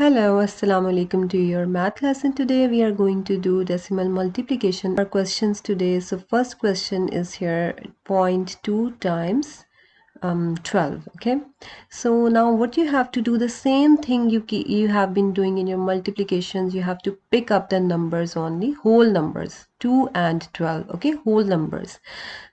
Hello, Assalamu alaikum to your math lesson. Today we are going to do decimal multiplication. Our questions today. So first question is here 0.2 times 12. Okay, so now what you have to do, the same thing you have been doing in your multiplications. You have to pick up the numbers only, whole numbers, 2 and 12. Okay, whole numbers.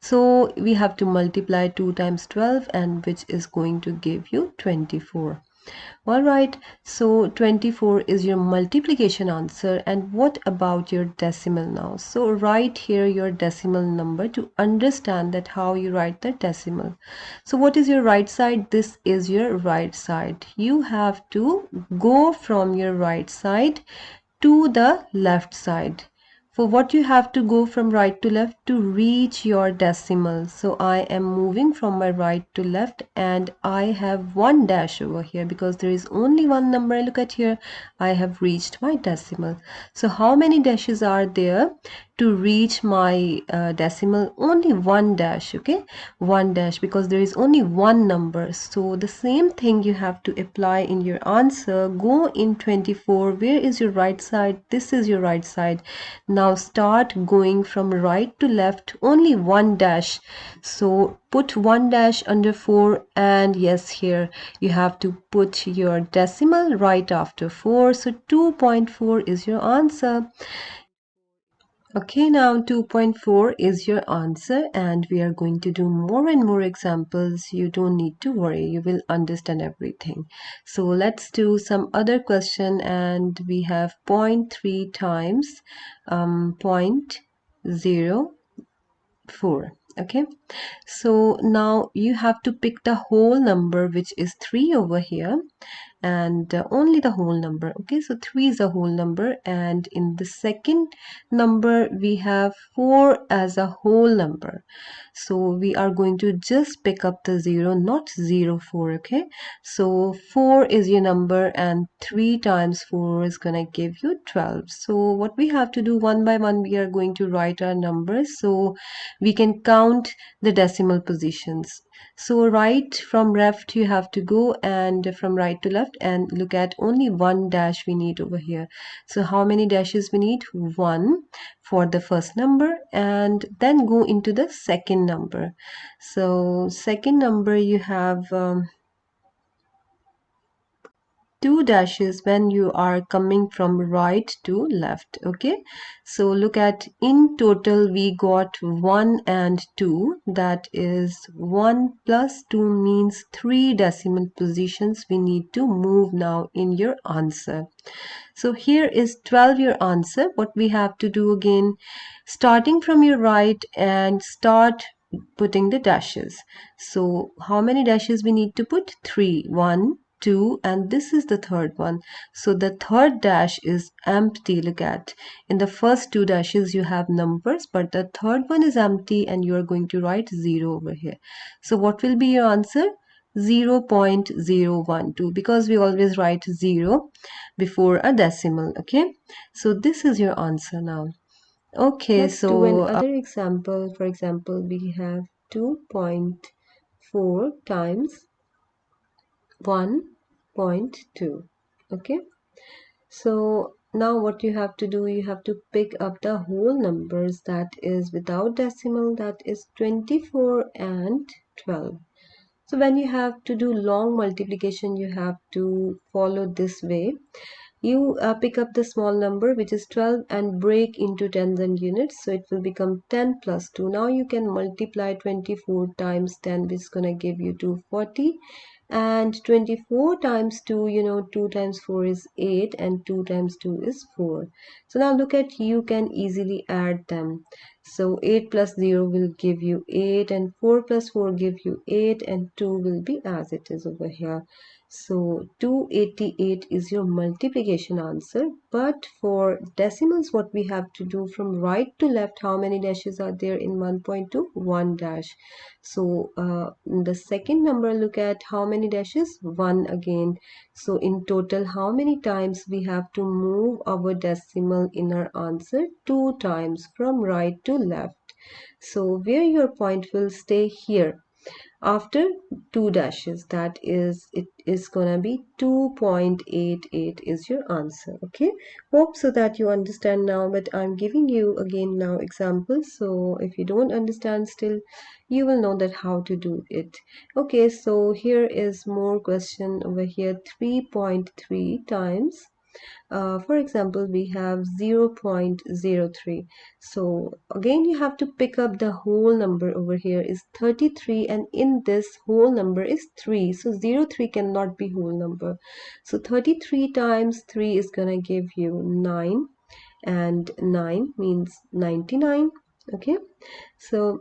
So we have to multiply 2 times 12, and which is going to give you 24. Alright, so 24 is your multiplication answer. And what about your decimal now? So write here your decimal number to understand that how you write the decimal. So what is your right side? This is your right side. You have to go from your right side to the left side. For what you have to go from right to left to reach your decimal. So I am moving from my right to left, and I have one dash over here because there is only one number. Look at here, I have reached my decimal. So how many dashes are there to reach my decimal? Only one dash. Okay, one dash, because there is only one number. So the same thing you have to apply in your answer. Go in 24. Where is your right side? This is your right side. Now start going from right to left, only one dash. So put one dash under 4, and yes, here you have to put your decimal right after 4. So 2.4 is your answer. Okay, now 2.4 is your answer, and we are going to do more and more examples. You don't need to worry, you will understand everything. So let's do some other question, and we have 0.3 times 0.04. Okay, so now you have to pick the whole number, which is 3 over here, and only the whole number. Okay, so 3 is a whole number, and in the second number we have 4 as a whole number. So we are going to just pick up the 0, not 04. Okay, so 4 is your number, and 3 times 4 is gonna give you 12. So what we have to do, one by one we are going to write our numbers so we can count the decimal positions. So right from left you have to go, and from right to left, and look at only one dash we need over here. So how many dashes we need? One for the first number, and then go into the second number. So second number you have two dashes when you are coming from right to left. Okay, so look at, in total we got 1 and 2. That is 1 plus 2 means 3 decimal positions we need to move now in your answer. So here is 12 your answer. What we have to do again, starting from your right and start putting the dashes. So how many dashes we need to put? 3. 1, 2, and this is the third one. So the third dash is empty. Look at, in the first two dashes you have numbers, but the third one is empty, and you are going to write 0 over here. So what will be your answer? 0.012, because we always write 0 before a decimal. Okay, so this is your answer now. Okay, let's do another example. For example, we have 2.4 times 1.2. Okay, so now what you have to do, you have to pick up the whole numbers, that is without decimal, that is 24 and 12. So when you have to do long multiplication, you have to follow this way. You pick up the small number, which is 12, and break into tens and units, so it will become 10 plus 2. Now you can multiply 24 times 10, which is going to give you 240, and 24 times 2, 2 times 4 is 8, and 2 times 2 is 4. So now look at, you can easily add them. So 8 plus 0 will give you 8, and 4 plus 4 give you 8, and 2 will be as it is over here. So 288 is your multiplication answer. But for decimals, what we have to do, from right to left, how many dashes are there in 1.2? 1 dash. So the second number, look at how many dashes? 1 again. So in total, how many times we have to move our decimal in our answer? 2 times, from right to left. So where your point will stay here. after two dashes. That is, it is gonna be 2.88 is your answer. Okay, hope so that you understand now, but I'm giving you again now examples, so if you don't understand still, you will know that how to do it. Okay, so here is more question over here. 3.3 times, for example, we have 0.03. So again, you have to pick up the whole number. Over here is 33, and in this whole number is 3. So 03 cannot be whole number. So 33 times 3 is gonna give you 9, and 9 means 99. Okay, so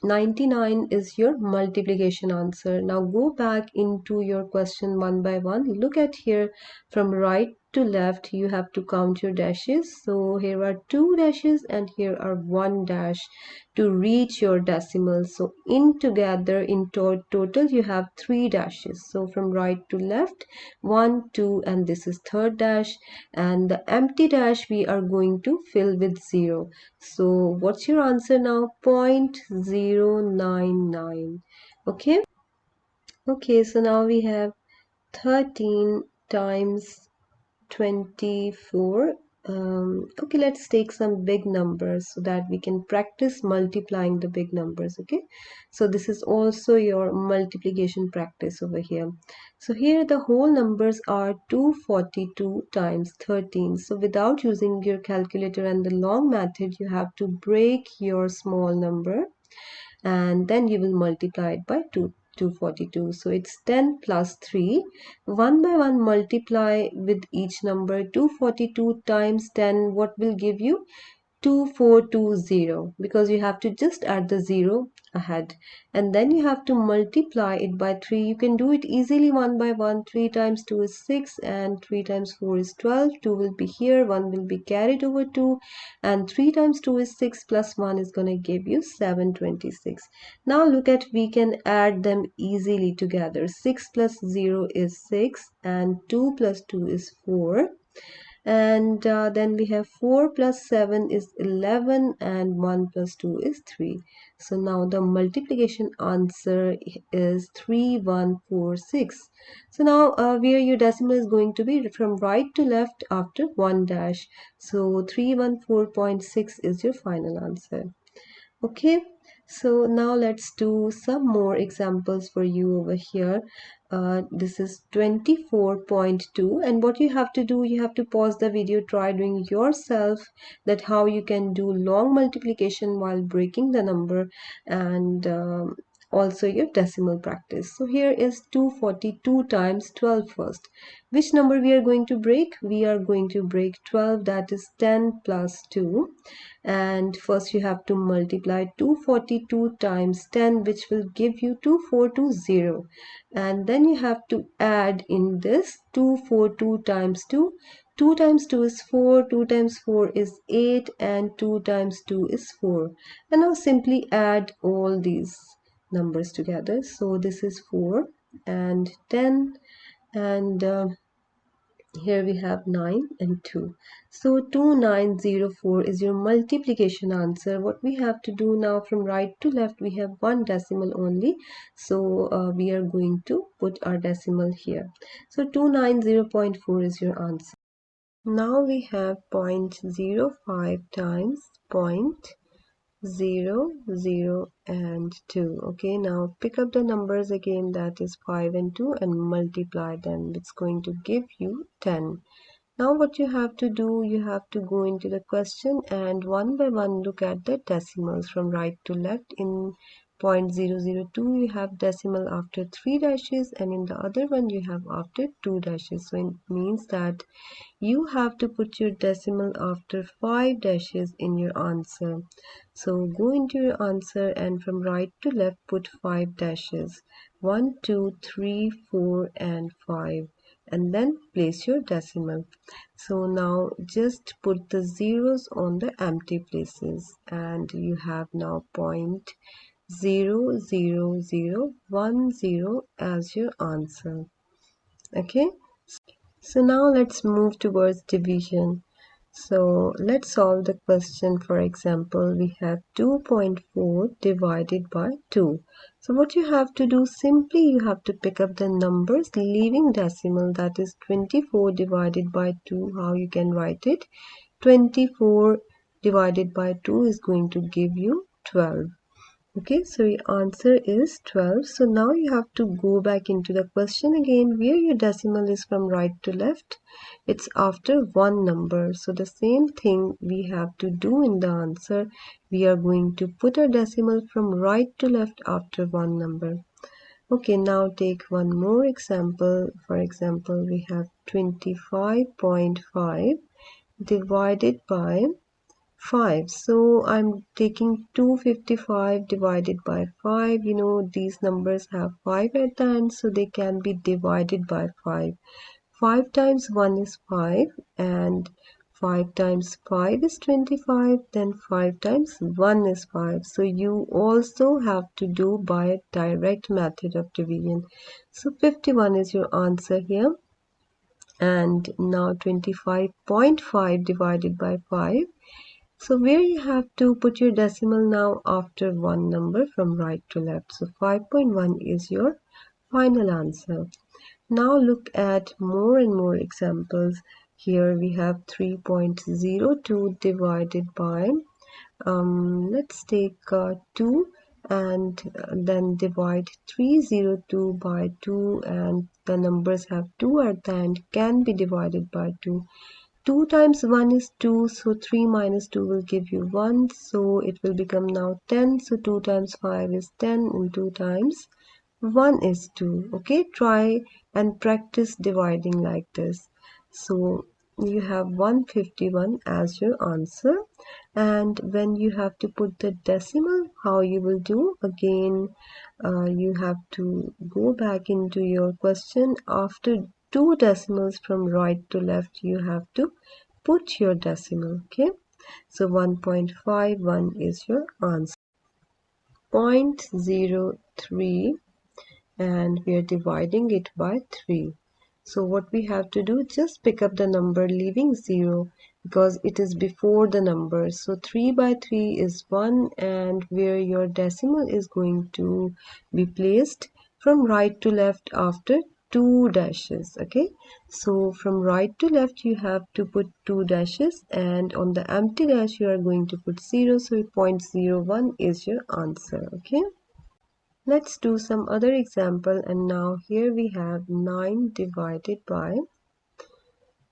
99 is your multiplication answer. Now go back into your question one by one. Look at here, from right to left you have to count your dashes. So here are 2 dashes and here are 1 dash to reach your decimal. So in together in total you have 3 dashes. So from right to left, 1, 2, and this is third dash, and the empty dash we are going to fill with 0. So what's your answer now? 0.099. Okay. Okay, so now we have 13 times 24. Okay, let's take some big numbers so that we can practice multiplying the big numbers. Okay, so this is also your multiplication practice over here. So here the whole numbers are 242 times 13. So without using your calculator and the long method, you have to break your small number and then you will multiply it by 242. So it's 10 plus 3. One by one multiply with each number. 242 times 10, what will give you? 2420, because you have to just add the 0 ahead, and then you have to multiply it by 3. You can do it easily one by one. 3 times 2 is 6 and 3 times 4 is 12. 2 will be here, 1 will be carried over 2, and 3 times 2 is 6 plus 1 is going to give you 726. Now look at, we can add them easily together. 6 plus 0 is 6 and 2 plus 2 is 4, and then we have 4 plus 7 is 11 and 1 plus 2 is 3. So now the multiplication answer is 3146. So now where your decimal is going to be, from right to left after 1 dash. So 314.6 is your final answer. Okay, so now let's do some more examples for you over here. This is 24.2, and what you have to do, you have to pause the video, try doing yourself that how you can do long multiplication while breaking the number, and also your decimal practice. So here is 242 times 12 first. Which number we are going to break? We are going to break 12, that is 10 plus 2. And first you have to multiply 242 times 10, which will give you 2420, and then you have to add in this 242 times 2. 2 times 2 is 4, 2 times 4 is 8, and 2 times 2 is 4. And now simply add all these numbers together. So this is 4 and 10, and here we have 9 and 2. So 2904 is your multiplication answer. What we have to do now, from right to left, we have one decimal only. So we are going to put our decimal here. So 290.4 is your answer. Now we have 0.05 times 0, 0, and 2. Okay, now pick up the numbers again, that is 5 and 2, and multiply them. It's going to give you 10. Now what you have to do, you have to go into the question and one by one look at the decimals from right to left. In 0.002 you have decimal after 3 dashes, and in the other one you have after 2 dashes. So it means that you have to put your decimal after 5 dashes in your answer. So go into your answer and from right to left put 5 dashes. 1, 2, 3, 4, and 5. And then place your decimal. So now just put the zeros on the empty places, and you have now 0.00010 as your answer. Okay, so now let's move towards division. So let's solve the question. For example, we have 2.4 divided by 2. So what you have to do, simply you have to pick up the numbers leaving decimal, that is 24 divided by 2. How you can write it? 24 divided by 2 is going to give you 12. Okay, so your answer is 12. So now you have to go back into the question again where your decimal is from right to left. It's after one number. So the same thing we have to do in the answer. We are going to put a decimal from right to left after one number. Okay, now take one more example. For example, we have 25.5 divided by 5. So I'm taking 255 divided by 5. You know, these numbers have 5 at the end, so they can be divided by 5. 5 times 1 is 5, and 5 times 5 is 25, then 5 times 1 is 5. So you also have to do by direct method of division. So 51 is your answer here. And now 25.5 divided by 5. So where you have to put your decimal now after one number from right to left. So 5.1 is your final answer. Now look at more and more examples. Here we have 3.02 divided by, let's take 2 and then divide 302 by 2, and the numbers have 2 at the end, can be divided by 2. 2 times 1 is 2, so 3 minus 2 will give you 1, so it will become now 10. So 2 times 5 is 10, and 2 times 1 is 2. Okay, try and practice dividing like this. So you have 151 as your answer, and when you have to put the decimal, how you will do? Again, you have to go back into your question. After two decimals from right to left, you have to put your decimal. Okay, so 1.51 is your answer. 0.03, and we are dividing it by 3. So what we have to do, just pick up the number leaving 0 because it is before the number. So 3 by 3 is 1, and where your decimal is going to be placed from right to left after two dashes. Okay, so from right to left you have to put two dashes, and on the empty dash you are going to put 0. So 0.01 is your answer. Okay, let's do some other example. And now here we have 9 divided by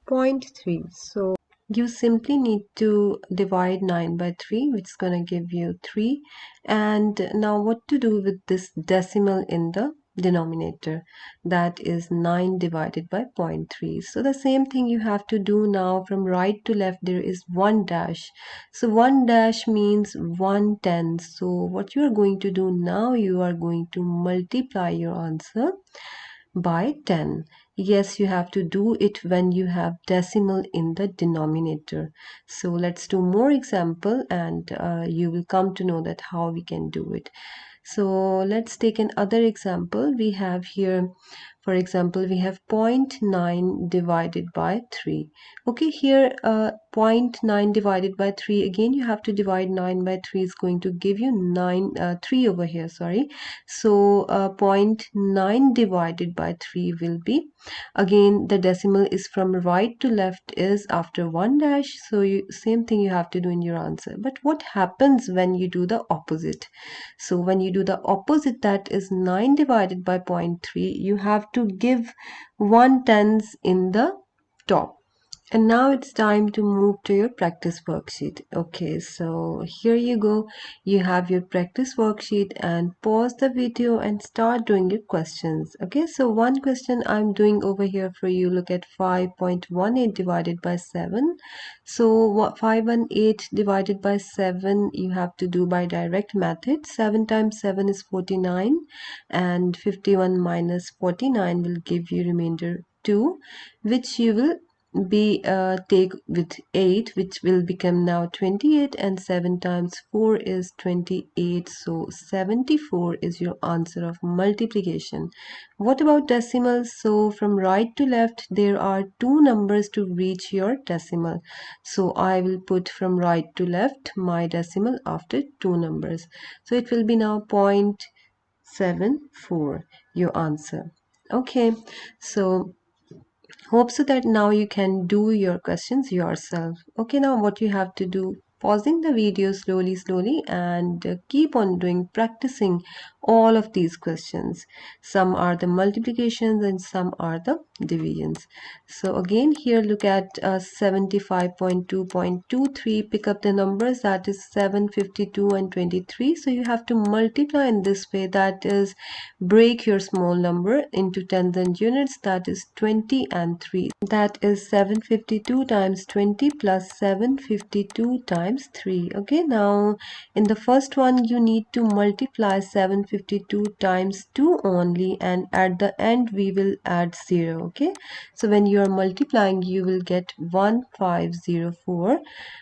0.3. So you simply need to divide 9 by 3, which is going to give you 3. And now what to do with this decimal in the denominator? That is 9 divided by 0.3. So the same thing you have to do now. From right to left there is one dash. So one dash means 1/10. So what you are going to do now, you are going to multiply your answer by 10. Yes, you have to do it when you have decimal in the denominator. So let's do more example, and you will come to know that how we can do it. So let's take another example. We have here, for example, we have 0.9 divided by 3. Okay, here 0.9 divided by 3, again you have to divide 9 by 3, is going to give you 3 over here, sorry. So 0.9 divided by 3 will be, again the decimal is from right to left, is after one dash. So same thing you have to do in your answer. But what happens when you do the opposite? So when you do the opposite, that is 9 divided by 0.3, you have to give 1/10 in the top. And now it's time to move to your practice worksheet. Okay, so here you go. You have your practice worksheet, and pause the video and start doing your questions. Okay, so one question I'm doing over here for you. Look at 5.18 divided by 7. So what 518 divided by 7 you have to do by direct method. 7 times 7 is 49, and 51 minus 49 will give you remainder 2, which you will be take with 8, which will become now 28, and 7 times 4 is 28, so 74 is your answer of multiplication. What about decimals? So from right to left there are two numbers to reach your decimal, so I will put from right to left my decimal after two numbers, so it will be now 0.74, your answer. Okay, so hope so that now you can do your questions yourself. Okay, now what you have to do, pausing the video slowly and keep on doing, practicing all of these questions. Some are the multiplications and some are the divisions. So again here look at 75.2.23, pick up the numbers, that is 752 and 23. So you have to multiply in this way, that is break your small number into tens and units, that is 20 and 3. That is 752 times 20 plus 752 times 3. Okay, now in the first one you need to multiply 752 times 2 only, and at the end we will add 0. Okay, so when you are multiplying you will get 1504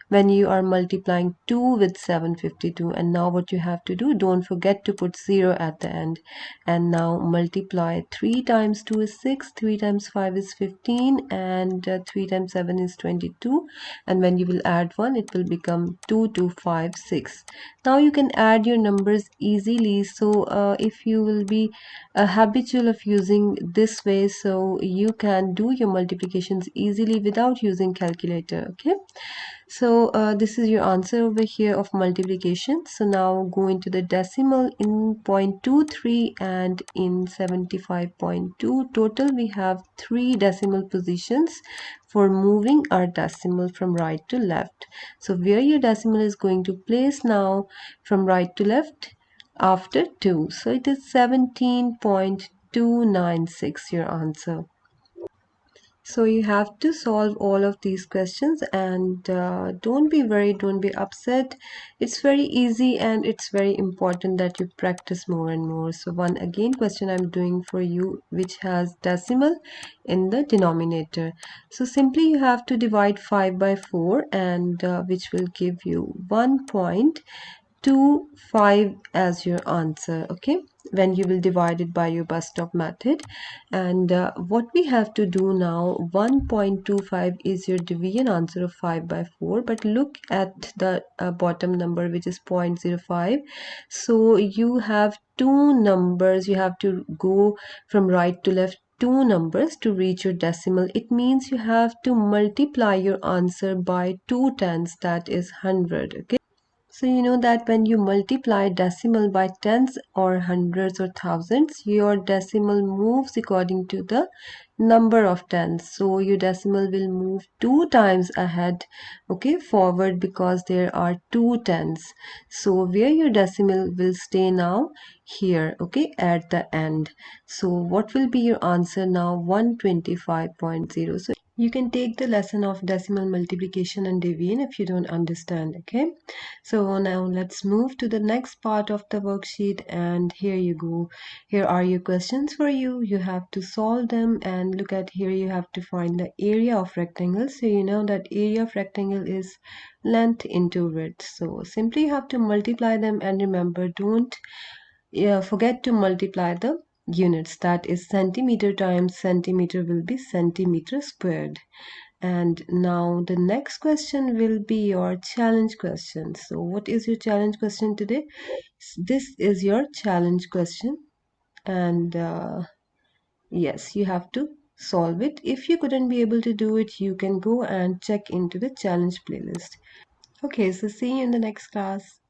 when you are multiplying 2 with 752. And now what you have to do, don't forget to put 0 at the end. And now multiply 3 times 2 is 6, 3 times 5 is 15, and 3 times 7 is 22, and when you will add 1 it will become 2256. Now you can add your numbers easily, so if you will be habitual of using this way, so you can do your multiplications easily without using calculator. Okay, so this is your answer over here of multiplication. So now go into the decimal in 0.23 and in 75.2. Total we have 3 decimal positions for moving our decimal from right to left. So where your decimal is going to place now from right to left after 2. So it is 17.296, your answer. So you have to solve all of these questions, and don't be worried, don't be upset. It's very easy and it's very important that you practice more and more. So one again question I'm doing for you which has decimal in the denominator. So simply you have to divide 5 by 4, and which will give you 1.25 as your answer. Okay, when you will divide it by your bus stop method. And what we have to do now, 1.25 is your division answer of 5 by 4, but look at the bottom number which is 0.05. So you have two numbers, you have to go from right to left two numbers to reach your decimal. It means you have to multiply your answer by 2 tens, that is 100. Okay, so you know that when you multiply decimal by tens or hundreds or thousands, your decimal moves according to the number of tens. So your decimal will move 2 times ahead, okay, forward, because there are 2 tens. So where your decimal will stay now? Here, okay, at the end. So what will be your answer now? 125.0. So you can take the lesson of decimal multiplication and division if you don't understand. Okay, so now let's move to the next part of the worksheet, and here you go. Here are your questions for you. You have to solve them, and look at here, you have to find the area of rectangle. So you know that area of rectangle is length into width. So simply you have to multiply them, and remember, don't forget to multiply the units. That is centimeter times centimeter will be centimeter squared. And now the next question will be your challenge question. So what is your challenge question today? This is your challenge question, and yes, you have to solve it. If you couldn't be able to do it, you can go and check into the challenge playlist. Okay, so see you in the next class.